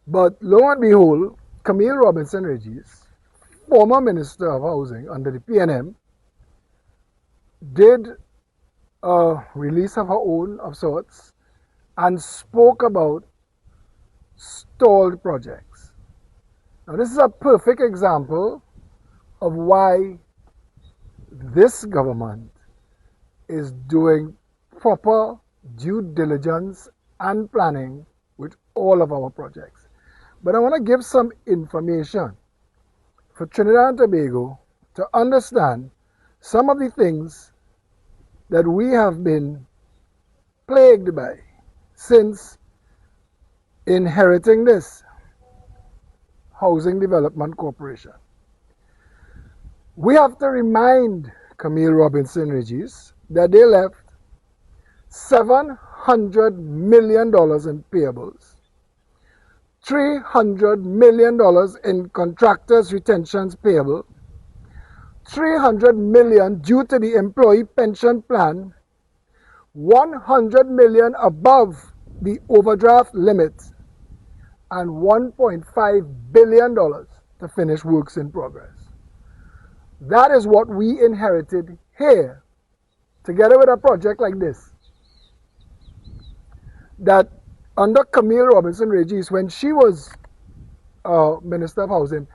But lo and behold, Camille Robinson Regis, former Minister of Housing under the PNM, did a release of her own of sorts and spoke about stalled projects. Now, this is a perfect example of why this government is doing proper due diligence and planning with all of our projects. But I want to give some information for Trinidad and Tobago to understand some of the things that we have been plagued by since inheriting this Housing Development Corporation. We have to remind Camille Robinson Regis that they left $700 million in payables, $300 million in contractors' retentions payable, $300 million due to the employee pension plan, $100 million above the overdraft limit, and $1.5 billion to finish works in progress. That is what we inherited here, together with a project like this, that under Camille Robinson Regis, when she was Minister of Housing,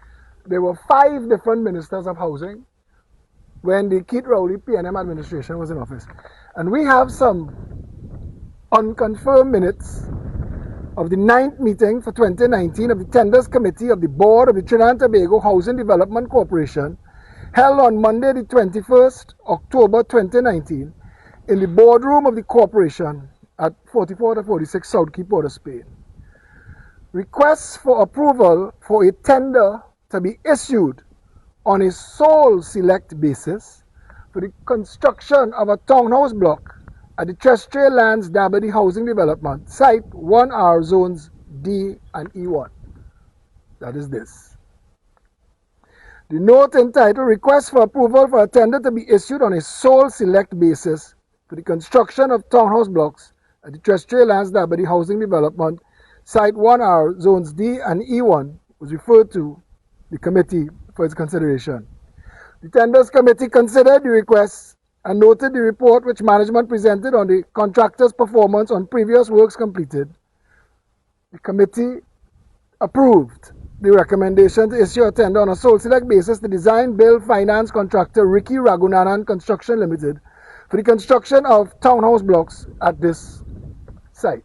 there were 5 different ministers of housing when the Keith Rowley PNM administration was in office. And we have some unconfirmed minutes of the 9th meeting for 2019 of the Tenders Committee of the Board of the Trinidad and Tobago Housing Development Corporation, held on Monday the 21st October 2019 in the boardroom of the corporation at 44 to 46 South Key, Port of Spain. Requests for approval for a tender to be issued on a sole select basis for the construction of a townhouse block at the Terrestrial Lands Dabadi Housing Development, Site 1R Zones D and E1. That is this. The note entitled Request for Approval for a Tender to be Issued on a Sole Select Basis for the Construction of Townhouse Blocks at the Terrestrial Lands Dabadi Housing Development, Site 1R Zones D and E1 was referred to the committee for its consideration. The Tenders Committee considered the request and noted the report which management presented on the contractor's performance on previous works completed. The committee approved the recommendation to issue a tender on a sole select basis to design, build, finance contractor Ricky Ragunanan Construction Limited for the construction of townhouse blocks at this site.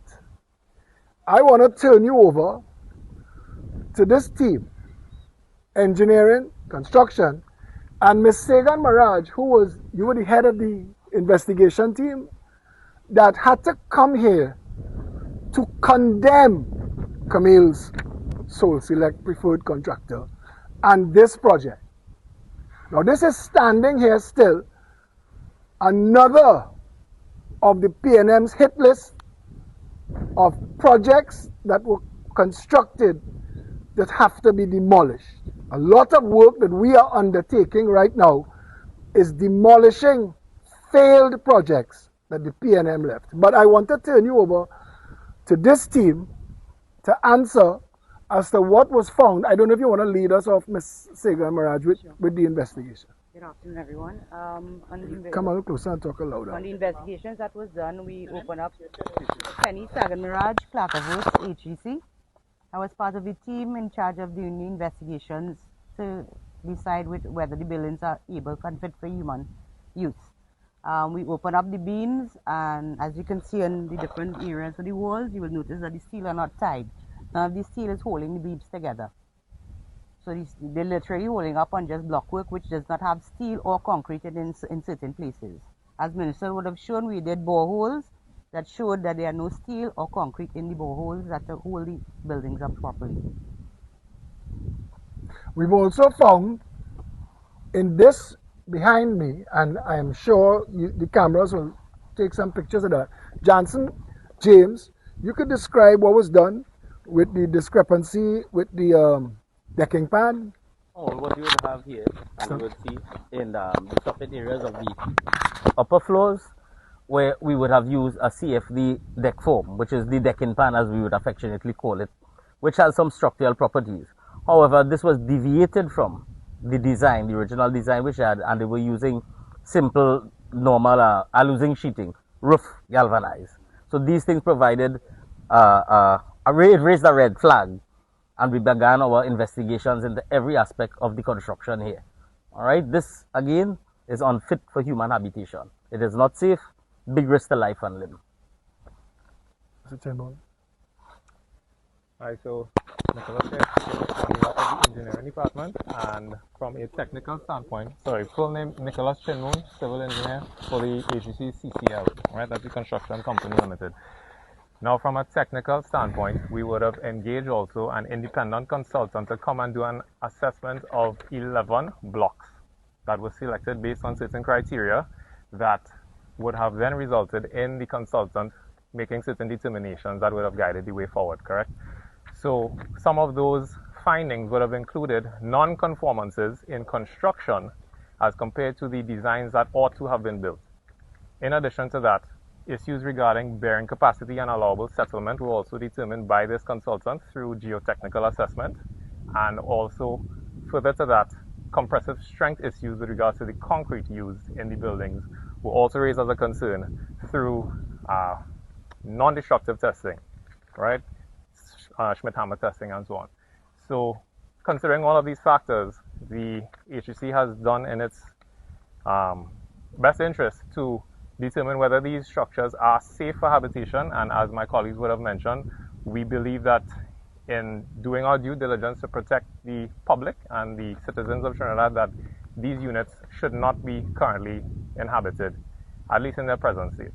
I want to turn you over to this team, engineering, construction, and Ms. Sagan Maraj, you were the head of the investigation team that had to come here to condemn Camille's sole select preferred contractor and this project. Now this is standing here still another of the PNM's hit list of projects that were constructed that have to be demolished. A lot of work that we are undertaking right now is demolishing failed projects that the PNM left. But I want to turn you over to this team to answer as to what was found. I don't know if you want to lead us off, Ms. Sagan Maraj, with the investigation. Good afternoon, everyone. Come a little closer and talk louder. On the investigations that was done, we opened up Penny Sagan Mirage, Clerk of Works, HEC. I was part of the team in charge of doing the investigations to decide whether the buildings are able and fit for human use. We opened up the beams, and as you can see in the different areas of the walls, you will notice that the steel are not tied. None of the steel is holding the beams together. So they're literally holding up on just blockwork, which does not have steel or concrete in certain places. As Minister would have shown, we did boreholes that showed that there are no steel or concrete in the boreholes that hold the buildings up properly. We've also found in this behind me, and I am sure the cameras will take some pictures of that. Johnson, James, you could describe what was done with the discrepancy with the decking pan? Oh, what you would have here, and you would see in the soffit areas of the upper floors, where we would have used a CFD deck foam, which is the decking pan as we would affectionately call it, which has some structural properties. However, this was deviated from the design, the original design which had, and they were using simple, normal alusing sheeting, roof galvanized. So these things provided, it raised a red flag, and we began our investigations into every aspect of the construction here. All right, this again is unfit for human habitation. It is not safe, big risk to life and limb. Mr. Chairman. Right, so Nicholas here, on behalf of the engineering department, and from a technical standpoint, full name Nicholas Chinmoon, civil engineer for the AGC CCL, right, that's the construction company limited. Now, from a technical standpoint, we would have engaged also an independent consultant to come and do an assessment of 11 blocks that was selected based on certain criteria that would have then resulted in the consultant making certain determinations that would have guided the way forward, correct? So some of those findings would have included non-conformances in construction as compared to the designs that ought to have been built. In addition to that, issues regarding bearing capacity and allowable settlement were also determined by this consultant through geotechnical assessment, and also further to that, compressive strength issues with regards to the concrete used in the buildings were also raised as a concern through non-destructive testing, right? Schmidt-Hammer testing and so on. So considering all of these factors, the HEC has done in its best interest to determine whether these structures are safe for habitation, and as my colleagues would have mentioned, we believe that in doing our due diligence to protect the public and the citizens of Trinidad, that these units should not be currently inhabited, at least in their present state.